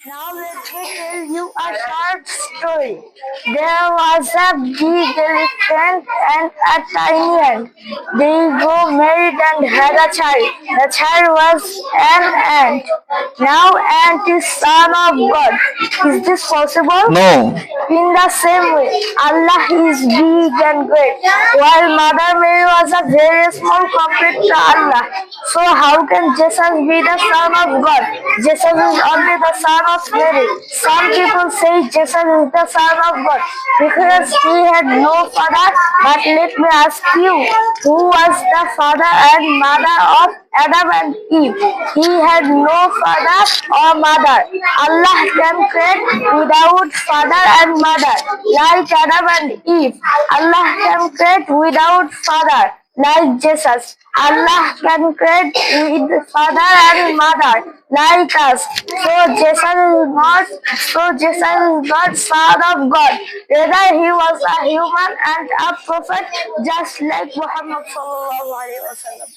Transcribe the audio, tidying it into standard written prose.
Now let me tell you a short story. There was a big elephant and a tiny ant. They got married and had a child. The child was an ant. Now ant is son of God. Is this possible? No. In the same way, Allah is big and great, while Mother Mary was a very small compared to Allah. So how can Jesus be the son of God? Jesus is only the son of Mary. Some people say Jesus is the son of God because he had no father. But let me ask you, who was the father and mother of Adam and Eve? He had no father or mother. Allah can create without father and mother, like Adam and Eve. Allah can create without father, like Jesus. Allah can create with father and mother, like us. So Jesus is not son of God. Rather, he was a human and a prophet, just like Muhammad sallallahu alaihi wasallam.